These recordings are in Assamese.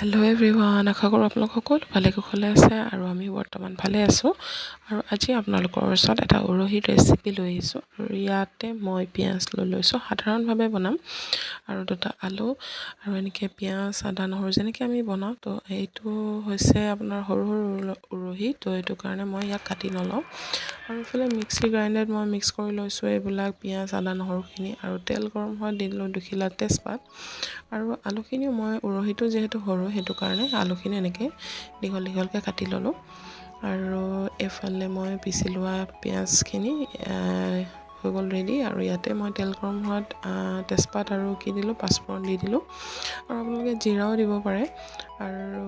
হেল্ল' এভৰিৱান, আশা কৰোঁ আপোনালোক সকলো ভালে কুশলে আছে আৰু আমি বৰ্তমান ভালে আছোঁ। আৰু আজি আপোনালোকৰ ওচৰত এটা উৰহীৰ ৰেচিপি লৈ আহিছোঁ। আৰু ইয়াতে মই পিঁয়াজ লৈ লৈছোঁ, সাধাৰণভাৱে বনাম আৰু দুটা আলু আৰু এনেকৈ পিঁয়াজ আদা নহৰু যেনেকৈ আমি বনাওঁ। তো এইটো হৈছে আপোনাৰ সৰু সৰু উৰহী, তো এইটো কাৰণে মই ইয়াক কাটি নলওঁ। আৰু ইফালে মিক্সি গ্ৰাইণ্ডাৰত মই মিক্স কৰি লৈছোঁ এইবিলাক পিঁয়াজ আদা নহৰুখিনি, আৰু তেল গৰম হোৱাত দি দিলোঁ 2 খিলা তেজপাত। আৰু আলুখিনিও মই উৰহীটো যিহেতু সৰু সেইটো কাৰণে আলুখিনি এনেকৈ দীঘল দীঘলকৈ কাটি ল'লোঁ। আৰু এইফালে মই পিচি লোৱা পিঁয়াজখিনি হৈ গ'ল ৰেডি। আৰু ইয়াতে মই তেল গৰম হোৱাত তেজপাত আৰু কি দিলোঁ, পাঁচফোৰণ দি দিলোঁ। আৰু আপোনালোকে জিৰাও দিব পাৰে। আৰু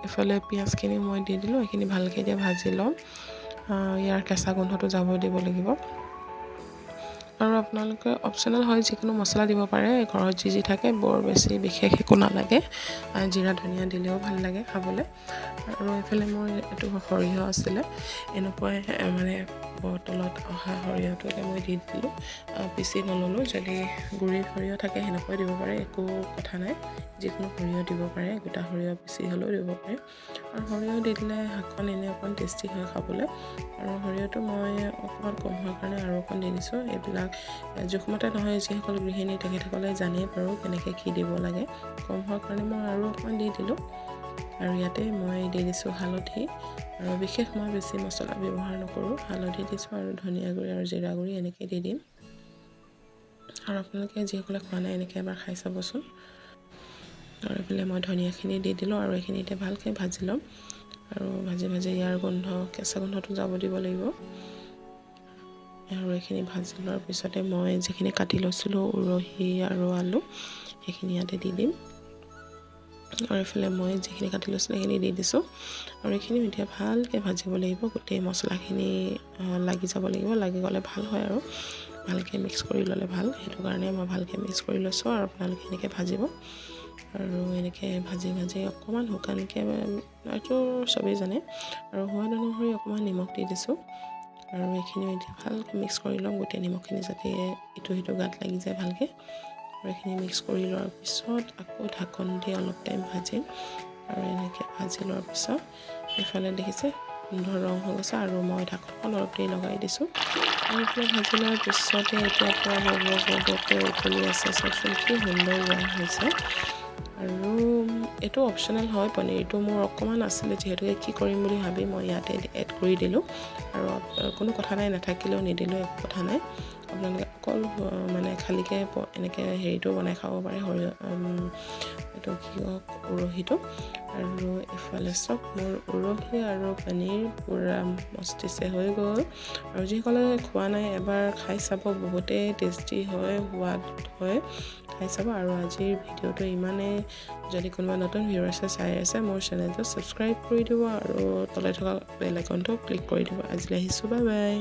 এইফালে পিঁয়াজখিনি মই দি দিলোঁ, এইখিনি ভালকৈ এতিয়া ভাজি ল'ম। ইয়াৰ কেঁচা গোন্ধটো যাব দিব লাগিব। আৰু আপোনালোকে অপশ্যনেল হয়, যিকোনো মছলা দিব পাৰে, ঘৰত যি যি থাকে, বৰ বেছি বিশেষ একো নালাগে। জিৰা ধনিয়া দিলেও ভাল লাগে খাবলৈ। আৰু এইফালে মোৰ এইটো সৰিয়হ আছিলে, এনেকুৱাই মানে বটলত অহা সৰিয়হটোকে মই দি দিলোঁ, পিচি নল'লোঁ। যদি গুড়ি সৰিয়হ থাকে সেনেকুৱাই দিব পাৰে, একো কথা নাই। যিকোনো সৰিয়হ দিব পাৰে, গোটা সৰিয়হ পিচি হ'লেও দিব পাৰে। আৰু সৰিয়হ দি দিলে শাকখন এনেই অকণ টেষ্টি হয় খাবলৈ। আৰু সৰিয়হটো মই অকণমান কম হোৱাৰ কাৰণে আৰু অকণ দি দিছোঁ। এইবিলাক জোখমতে নহয়, যিসকল গৃহিণী তেখেতসকলে জানেই বাৰু কেনেকৈ কি দিব লাগে। কম হোৱাৰ কাৰণে মই আৰু অকণমান দি দিলোঁ। আৰু ইয়াতে মই দি দিছোঁ হালধি, আৰু বিশেষ মই বেছি মছলা ব্যৱহাৰ নকৰোঁ। হালধি দিছোঁ আৰু ধনিয়া গুড়ি আৰু জিৰা গুড়ি এনেকৈ দি দিম। আৰু আপোনালোকে যিসকলে খোৱা নাই এনেকৈ এবাৰ খাই চাবচোন। আৰু এইফালে মই ধনিয়াখিনি দি দিলোঁ, আৰু এইখিনি এতিয়া ভালকৈ ভাজি ল'ম। আৰু ভাজি ভাজি ইয়াৰ কেঁচা গোন্ধটো যাব দিব লাগিব। আৰু এইখিনি ভাজি লোৱাৰ পিছতে মই যিখিনি কাটি লৈছিলোঁ উৰহী আৰু আলু, সেইখিনি ইয়াতে দি দিম। আৰু এইফালে মই যিখিনি কাটি লৈছিলোঁ সেইখিনি দি দিছোঁ। আৰু এইখিনি এতিয়া ভালকৈ ভাজিব লাগিব, গোটেই মছলাখিনি লাগি যাব লাগিব। লাগি গ'লে ভাল হয়, আৰু ভালকৈ মিক্স কৰি ল'লে ভাল। সেইটো কাৰণে মই ভালকৈ মিক্স কৰি লৈছোঁ। আৰু আপোনালোকে এনেকৈ ভাজিব। আৰু এনেকৈ ভাজি ভাজি অকণমান শুকানকৈ, এইটো চবেই জানে। আৰু সোৱাদ অনুসৰি অকণমান নিমখ দি দিছোঁ। আৰু এইখিনিও এতিয়া ভালকৈ মিক্স কৰি ল'ম, গোটেই নিমখখিনি যাতে ইটো সিটো গাত লাগি যায় ভালকৈ। আৰু এইখিনি মিক্স কৰি লোৱাৰ পিছত আকৌ ঢাকন দি অলপ টাইম ভাজিম। আৰু এনেকৈ ভাজি লোৱাৰ পিছত এইফালে দেখিছে সুন্দৰ ৰং হৈ গৈছে, আৰু মই ঢাকনখন অলপ দেৰি লগাই দিছোঁ। আৰু এইফালে ভাজি লোৱাৰ পিছতে এতিয়া পূৰা বগকৈ উতলি আছে, চাওকচোন কি সুন্দৰ ৰং হৈছে। আৰু এইটো অপশ্যনেল হয়, পনীৰটো মোৰ অকণমান আছিলে, যিহেতুকে কি কৰিম বুলি ভাবি মই ইয়াতে এড কৰি দিলোঁ। আৰু কোনো কথা নাই, নাথাকিলেও নিদিলেও একো কথা নাই। আপোনালোকে অকল মানে খালীকৈ এনেকৈ হেৰিটো বনাই খাব পাৰে, সৰিয়হ এইটো কি কওক, উৰহীটো। আৰু ইফালে চব মোৰ উৰহী আৰু পনীৰ পূৰা মস্তিছে হৈ গ'ল। আৰু যিসকলে খোৱা নাই এবাৰ খাই চাব, বহুতেই টেষ্টি হয়, সোৱাদ হয়, খাই চাব। আৰু আজিৰ ভিডিঅ'টো ইমানেই। যদি কোনোবা নতুন ভিউৱাৰ্ছে চাই আছে, মোৰ চেনেলটো ছাবস্ক্ৰাইব কৰি দিব, আৰু তলে থকা বেল আইকনটো ক্লিক কৰি দিব। আজিলৈ আহিছোঁ, বাই বাই।